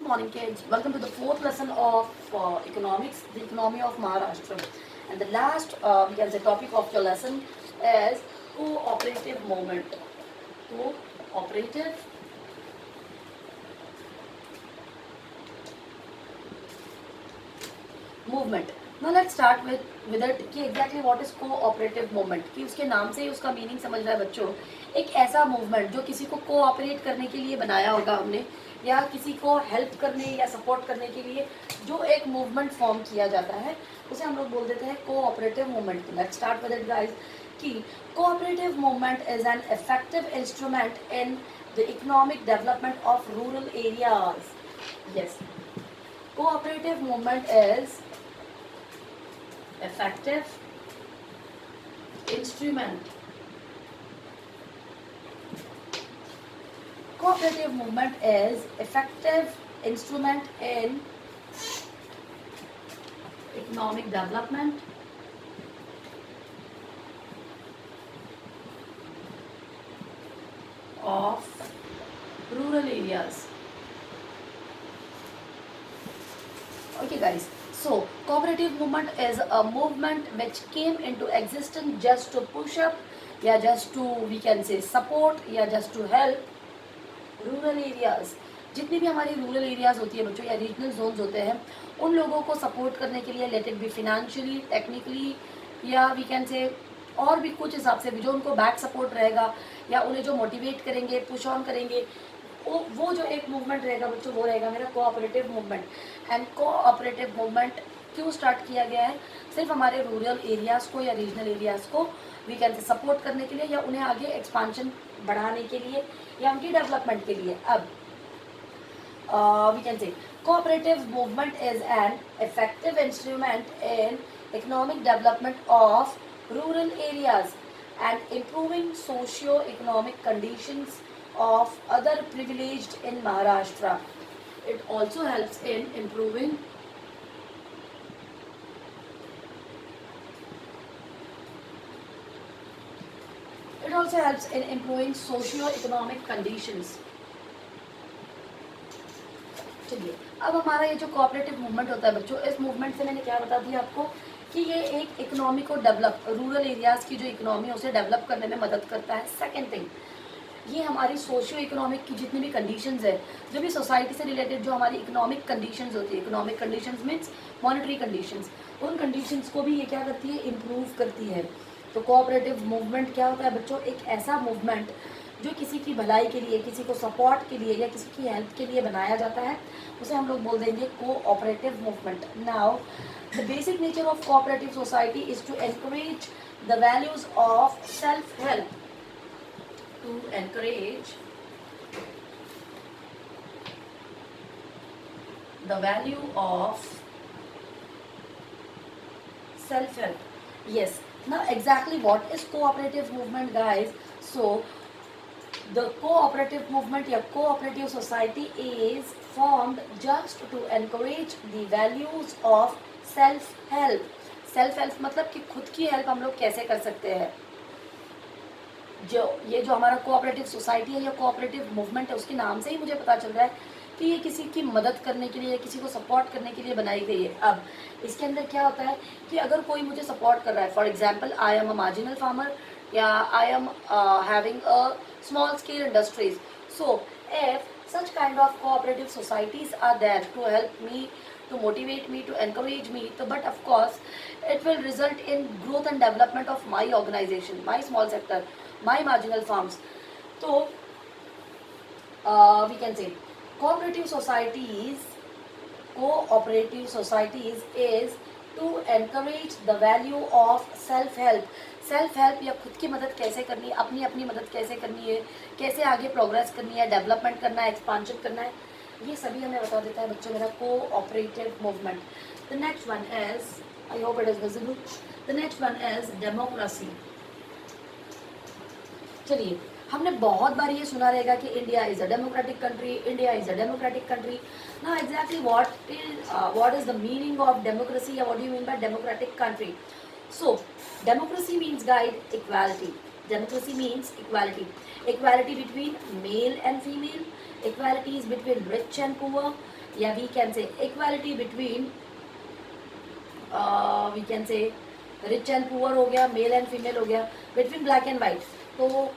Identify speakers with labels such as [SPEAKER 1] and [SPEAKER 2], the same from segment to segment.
[SPEAKER 1] morning, kids. Welcome to the fourth lesson of economics, the economy of Maharashtra. And the last, we can say, topic of your lesson is cooperative movement. Cooperative movement. Now let's start with it कि exactly what is cooperative movement. कि उसके नाम से ही उसका meaning समझ रहा है बच्चों. एक ऐसा मूवमेंट जो किसी को कोऑपरेट करने के लिए बनाया होगा हमने, या किसी को हेल्प करने या सपोर्ट करने के लिए जो एक मूवमेंट फॉर्म किया जाता है, उसे हम लोग बोल देते हैं cooperative movement. Let's start with it guys कि cooperative movement is an effective instrument in the economic development of rural areas. Yes, cooperative movement is effective instrument. Cooperative movement is effective instrument in economic development of rural areas. Okay guys, so cooperative movement is a movement which came into existence just to push up, या just to we can say support, या just to help rural areas. जितनी भी हमारी rural areas होती है बच्चों, या regional Jones होते हैं, उन लोगों को सपोर्ट करने के लिए, let it be financially, technically, या वी कैन से और भी कुछ हिसाब से भी, जो उनको बैक सपोर्ट रहेगा या उन्हें जो मोटिवेट करेंगे, पुश ऑन करेंगे, वो जो एक मूवमेंट रहेगा बच्चों, वो रहेगा मेरा cooperative movement. And cooperative movement क्यों स्टार्ट किया गया है? सिर्फ हमारे रूरल एरियाज़ को या रीजनल एरियाज़ को वी कैन से सपोर्ट करने के लिए, या उन्हें आगे एक्सपांशन बढ़ाने के लिए, या उनकी डेवलपमेंट के लिए. अब we can say cooperative movement is an effective instrument in economic development of rural areas and improving socio-economic conditions of other privileged in Maharashtra. It also helps in improving socio-economic conditions. चलिए, अब हमारा ये जो cooperative movement होता है बच्चों, इस movement से मैंने क्या बता दिया आपको कि ये एक इकोनॉमी को डेवलप, रूरल एरियाज़ की जो इकोनॉमी है उसे डेवलप करने में मदद करता है. सेकेंड थिंग, ये हमारी सोशियो इकोनॉमिक की जितनी भी कंडीशंस है, जो भी सोसाइटी से रिलेटेड जो हमारी इकोनॉमिक कंडीशंस होती है, economic conditions means monetary conditions, उन कंडीशंस को भी ये क्या करती है, इम्प्रूव करती है. तो कोऑपरेटिव मूवमेंट क्या होता है बच्चों? एक ऐसा मूवमेंट जो किसी की भलाई के लिए, किसी को सपोर्ट के लिए, या किसी की हेल्प के लिए बनाया जाता है, उसे हम लोग बोल देंगे cooperative movement. Now the basic nature of cooperative society is to encourage the values of self help. To encourage the value of self-help. Yes. Now exactly what is cooperative movement, guys? So the cooperative movement या cooperative society is formed just to encourage the values of self-help. Self-help मतलब कि खुद की help हम लोग कैसे कर सकते हैं. ये जो हमारा कोऑपरेटिव सोसाइटी है या कोऑपरेटिव मूवमेंट है, उसके नाम से ही मुझे पता चल रहा है कि ये किसी की मदद करने के लिए या किसी को सपोर्ट करने के लिए बनाई गई है. अब इसके अंदर क्या होता है कि अगर कोई मुझे सपोर्ट कर रहा है, for example I am a marginal farmer, या I am having a small scale industries, so if such kind of cooperative societies are there to help me, to motivate me, to encourage me, so but of course it will result in growth and development of my organization, my small sector, my marginal farms. So we can say cooperative societies is to encourage the value of self help. Self help या खुद की मदद कैसे करनी है, अपनी मदद कैसे करनी है, कैसे आगे प्रोग्रेस करनी है, डेवलपमेंट करना है, एक्सपांशन करना है, ये सभी हमें बता देता है बच्चों मेरा cooperative movement. The next one is, I hope it is visible, the next one is democracy. चलिए, हमने बहुत बार ये सुना रहेगा कि India is a democratic country, India is a democratic country. Now exactly what is the meaning of democracy, या what do you mean by democratic country? So, democracy means guide equality. Democracy means equality. Equality between male and female. Equality is between rich and poor. या we can say equality between we can say rich and poor हो गया, male and female हो गया, between black and white. तो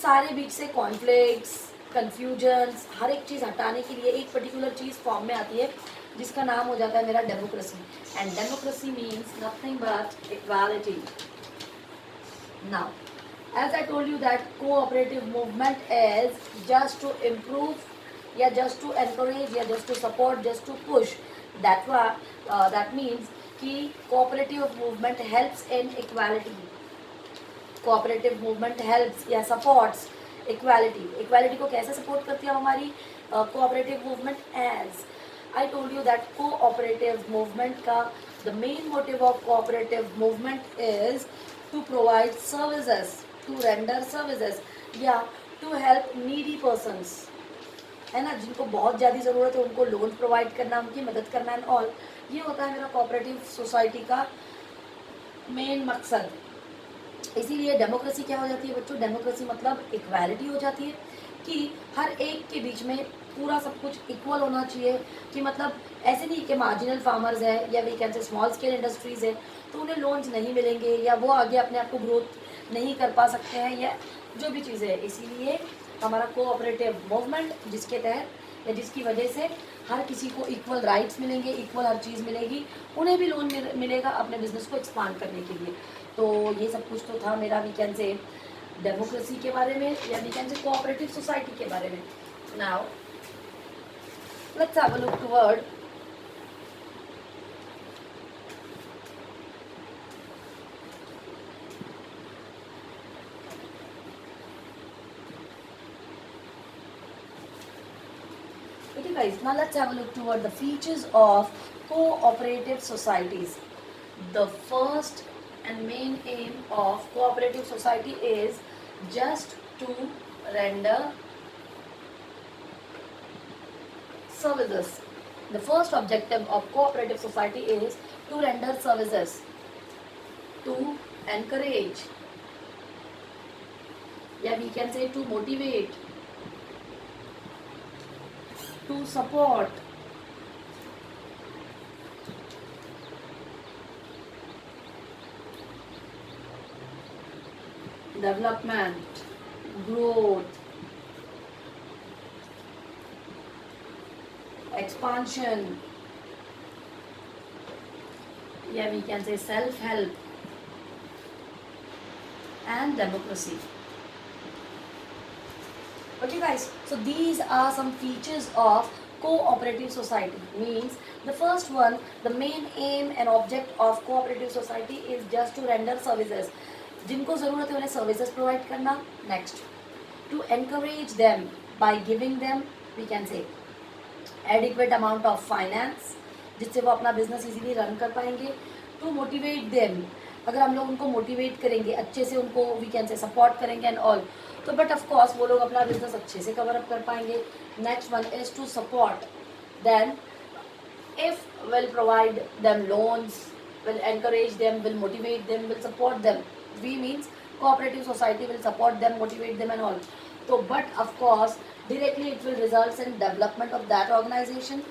[SPEAKER 1] सारे बीच से conflicts, confusions, हर एक चीज़ हटाने के लिए एक पर्टिकुलर चीज़ फॉर्म में आती है जिसका नाम हो जाता है मेरा democracy. And democracy means nothing but equality. Now as I told you that cooperative movement is just to improve, या just to encourage, या just to support, just to push, that means कि cooperative movement helps in equality, cooperative movement helps या supports equality। equality को कैसे support करती है हमारी cooperative movement? As I told you that cooperative movement का the main motive of cooperative movement is to provide services, to render services, या to help needy persons, है ना, जिनको बहुत ज़्यादा ज़रूरत है उनको लोन प्रोवाइड करना, उनकी मदद करना एंड ऑल। ये होता है मेरा कोऑपरेटिव सोसाइटी का मेन मकसद। इसीलिए डेमोक्रेसी क्या हो जाती है बच्चों? डेमोक्रेसी मतलब इक्वालिटी हो जाती है कि हर एक के बीच में पूरा सब कुछ इक्वल होना चाहिए। कि मतलब ऐसे नहीं कि मार्जिनल फार्मर्स है या we can say small scale industries है तो उन्हें लोन्स नहीं मिलेंगे या वो आगे अपने आप को ग्रोथ नहीं कर पा सकते हैं या जो भी चीज़ें है। इसीलिए हमारा कोऑपरेटिव मूवमेंट जिसके तहत या जिसकी वजह से हर किसी को इक्वल राइट्स मिलेंगे, इक्वल हर चीज़ मिलेगी, उन्हें भी लोन मिलेगा अपने बिजनेस को एक्सपांड करने के लिए। तो ये सब कुछ तो था मेरा वी कैन से डेमोक्रेसी के बारे में या we can say cooperative society के बारे में। Now let's have a look toward okay guys, now let's have a look toward the features of cooperative societies. The first and main aim of cooperative society is just to render services. The first objective of cooperative society is to render services, to encourage, yeah, we can say to motivate, to support, development, growth, expansion, yeah, we can say self-help and democracy. Okay guys, so these are some features of cooperative society. Means the first one, the main aim and object of cooperative society is just to render services. जिनको ज़रूरत है उन्हें services provide करना। Next, to encourage them by giving them we can say adequate amount of finance जिससे वो अपना business easily run कर पाएंगे। टू मोटिवेट देम, अगर हम लोग उनको मोटिवेट करेंगे अच्छे से, उनको वी कैन से सपोर्ट करेंगे एंड ऑल, तो बट ऑफ कोर्स वो लोग अपना बिजनेस अच्छे से कवर अप कर पाएंगे। Next one is to support then, if will provide them loans, will encourage them, will motivate them, will support them. We means cooperative society will support them, motivate them and all. So but of course directly it will result in development of that organization,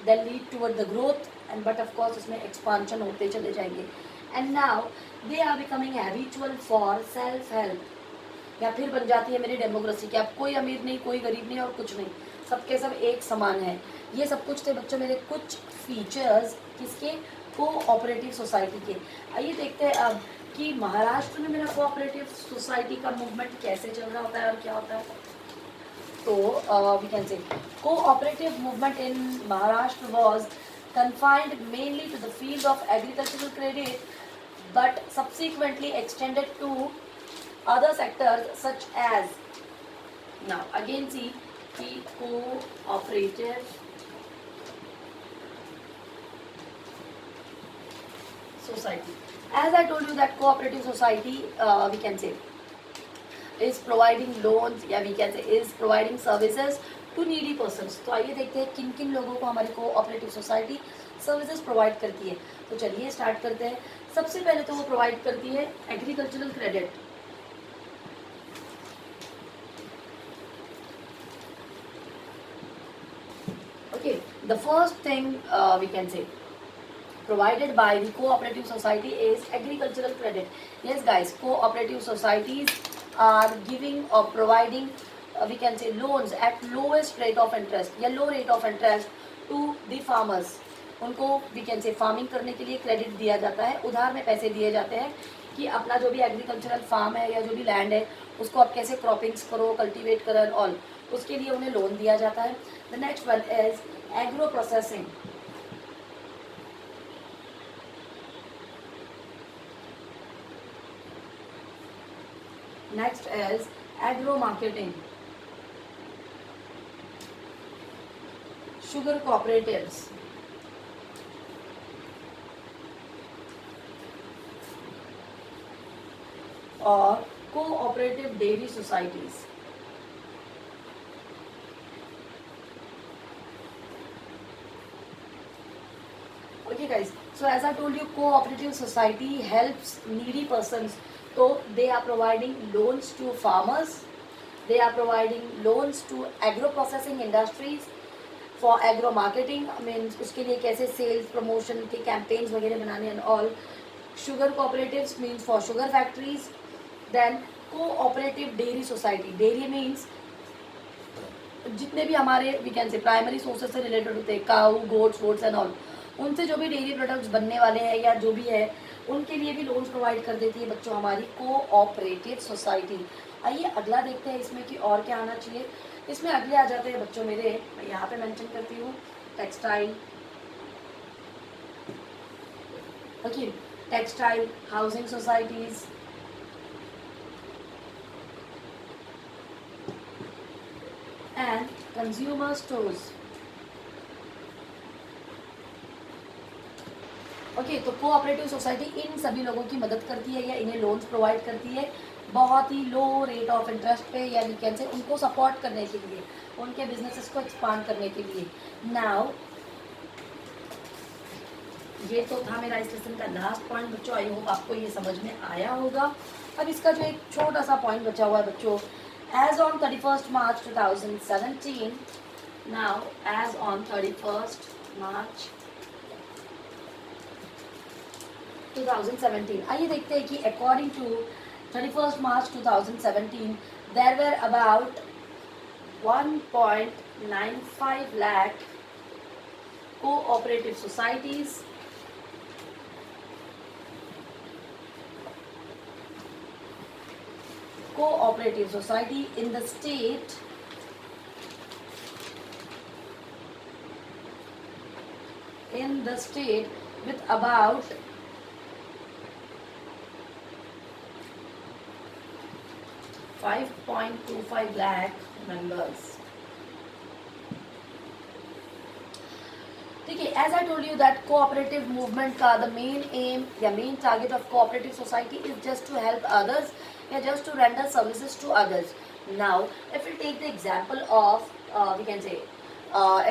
[SPEAKER 1] then lead toward the growth and but of course उसमें expansion होते चले जाएंगे। And now they are becoming habitual for self help, या फिर बन जाती है मेरी डेमोक्रेसी कि अब कोई अमीर नहीं, कोई गरीब नहीं और कुछ नहीं, सबके सब एक समान है। ये सब कुछ थे बच्चों मेरे कुछ फीचर्स किसके? कोऑपरेटिव सोसाइटी के। आइए देखते हैं अब कि महाराष्ट्र में मेरा कोऑपरेटिव सोसाइटी का मूवमेंट कैसे चल रहा होता है और क्या होता है। तो we can say cooperative movement in Maharashtra was confined mainly to the field of agricultural credit but subsequently extended to other sectors such as, now again see the cooperative society. As I told you that cooperative society we can say is providing loans या we can say is providing services to needy persons. तो आइए देखते हैं किन किन लोगों को हमारी कोऑपरेटिव सोसाइटी सर्विसेज प्रोवाइड करती है। तो चलिए स्टार्ट करते हैं। सबसे पहले तो वो प्रोवाइड करती है agricultural credit. Okay, the first thing we can say provided by the cooperative society is agricultural credit. Yes guys, cooperative societies are giving or providing we can say loans at lowest rate of interest या low rate of interest to the farmers. उनको we can से farming करने के लिए credit दिया जाता है, उधार में पैसे दिए जाते हैं कि अपना जो भी एग्रीकल्चरल फार्म है या जो भी लैंड है उसको आप कैसे क्रॉपिंग्स करो, कल्टीवेट करो एंड ऑल, उसके लिए उन्हें लोन दिया जाता है. The next one is agro processing. Next is agro marketing, sugar cooperatives, or cooperative dairy societies. Okay guys, so as I told you, cooperative society helps needy persons. So they are providing loans to farmers, they are providing loans to agro processing industries for agro marketing, means उसके लिए कैसे sales promotion के campaigns वगैरह बनाने and all. Sugar cooperatives means for sugar factories. Then cooperative dairy society, dairy means जितने भी हमारे we can say primary sources से रिलेटेड होते हैं, cow, goats, votes and all, उनसे जो भी डेयरी प्रोडक्ट्स बनने वाले हैं या जो भी है उनके लिए भी लोन्स प्रोवाइड कर देती है बच्चों हमारी कोऑपरेटिव सोसाइटी. आइए अगला देखते हैं इसमें कि और क्या आना चाहिए. इसमें अगले आ जाते हैं बच्चों मेरे, मैं यहाँ पे मेंशन करती हूँ textile. Okay, textile, housing societies, and consumer stores. Okay, तो कोऑपरेटिव सोसाइटी इन सभी लोगों की मदद करती है या इन्हें लोन्स प्रोवाइड करती है बहुत ही लो रेट ऑफ इंटरेस्ट पे, या वी कैन से उनको सपोर्ट करने के लिए, उनके बिजनेसेस को एक्सपांड करने के लिए. नाउ ये तो था मेरा इस लेसन का लास्ट पॉइंट बच्चों. आई होप आपको ये समझ में आया होगा. अब इसका जो एक छोटा सा पॉइंट बचा हुआ है बच्चों, as on 31 March 2017. Now as on 31 March 2017, आइए देखते हैं कि according to 31 March 2017 there were about 1.95 lakh cooperative societies, cooperative society in the state, with about 5.25 lakh members. ठीक है, as I told you that cooperative movement का the main aim या main target of cooperative society is just to help others या just to render services to others. Now if you take the example of we can say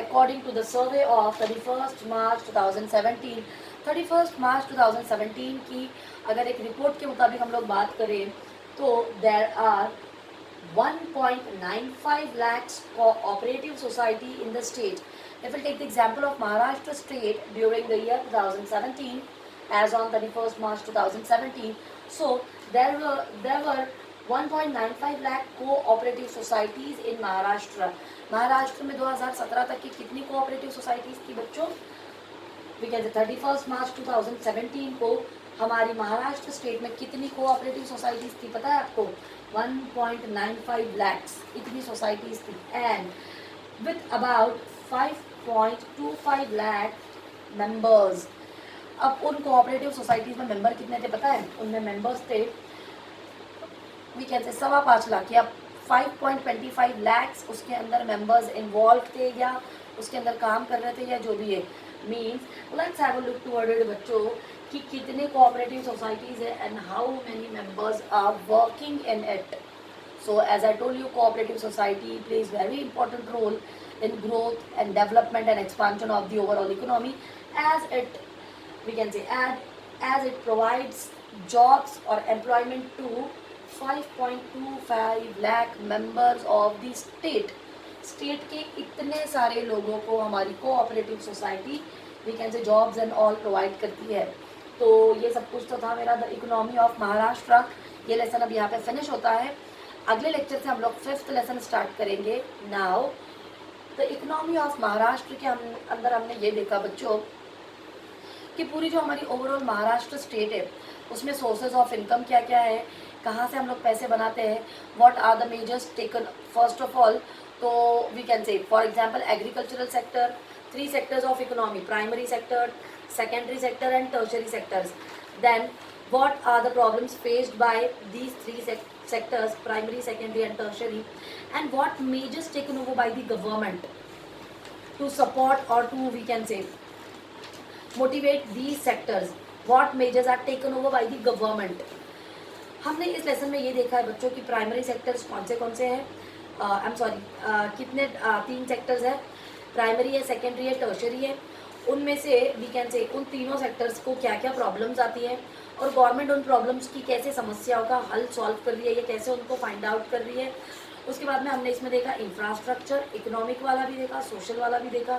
[SPEAKER 1] according to the survey of 31st March 2017, 31st March 2017 की अगर एक report के मुताबिक हम लोग बात करें तो there are 1.95 lakhs cooperative society in the state. If we take the example of Maharashtra state during the year 2017, as on 31st March 2017, so there were 1.95 lakh cooperative societies in Maharashtra. Maharashtra में 2017 तक की कितनी cooperative societies थी बच्चों? We can से 31 March 2017 को हमारी Maharashtra state में कितनी कोऑपरेटिव सोसाइटीज थी पता है आपको? 1.95 lakhs इतनी सोसाइटीज थी, and with about 5.25 lakh members. अब उन कोऑपरेटिव सोसाइटीज में मेंबर कितने थे पता है? उनमें मेंबर्स थे वी कैन से 5.25 लाख या 5.25 lakhs उसके अंदर मेंबर्स इन्वॉल्व थे या उसके अंदर काम कर रहे थे या जो भी है. Means let's have a look toward it बच्चों कि कितने कोऑपरेटिव सोसाइटीज़ है and how many members are working in it. So as I told you, cooperative society plays very important role in growth and development and expansion of the overall economy, as it we can say as it provides jobs or employment to 5.25 lakh members of the state. State के इतने सारे लोगों को हमारी cooperative society we can say jobs and all provide करती है। तो ये सब कुछ तो था मेरा द इकोनॉमी ऑफ महाराष्ट्र। ये लेसन अब यहाँ पे फिनिश होता है। अगले लेक्चर से हम लोग 5th लेसन स्टार्ट करेंगे। Now the economy of Maharashtra के अंदर हमने ये देखा बच्चों कि पूरी जो हमारी ओवरऑल महाराष्ट्र स्टेट है उसमें सोर्सेज ऑफ इनकम क्या क्या है, कहाँ से हम लोग पैसे बनाते हैं, what are the measures taken first of all. तो we can say for example agricultural sector, 3 sectors of economy, primary sector, secondary sector and tertiary sectors. Then what are the problems faced by these 3 sectors, primary, secondary and tertiary, and what measures taken over by the government to support or to we can say motivate these sectors, what measures are taken over by the government। हमने इस lesson में ये देखा है बच्चों की primary sectors कौन से हैं, आई एम सॉरी कितने 3 सेक्टर्स है, प्राइमरी है, सेकेंडरी है, टर्शरी है। उनमें से वी कैन से उन तीनों सेक्टर्स को क्या क्या प्रॉब्लम्स आती है और गवर्नमेंट उन प्रॉब्लम्स की कैसे समस्याओं का हल सॉल्व कर रही है या कैसे उनको फाइंड आउट कर रही है। उसके बाद में हमने इसमें देखा इंफ्रास्ट्रक्चर, इकोनॉमिक वाला भी देखा, सोशल वाला भी देखा,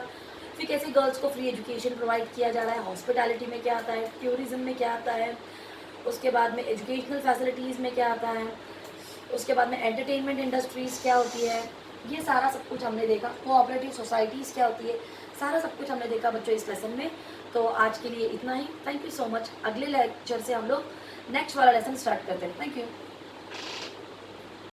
[SPEAKER 1] फिर कैसे गर्ल्स को फ्री एजुकेशन प्रोवाइड किया जा रहा है, हॉस्पिटैलिटी में क्या आता है, टूरिज्म में क्या आता है, उसके बाद में एजुकेशनल फैसिलिटीज़ में क्या आता है, उसके बाद में एंटरटेनमेंट इंडस्ट्रीज़ क्या होती है, ये सारा सब कुछ हमने देखा। कोऑपरेटिव सोसाइटीज़ क्या होती है, सारा सब कुछ हमने देखा बच्चों इस लेसन में। तो आज के लिए इतना ही। Thank you so much. अगले लेक्चर से हम लोग नेक्स्ट वाला लेसन स्टार्ट करते हैं। Thank you.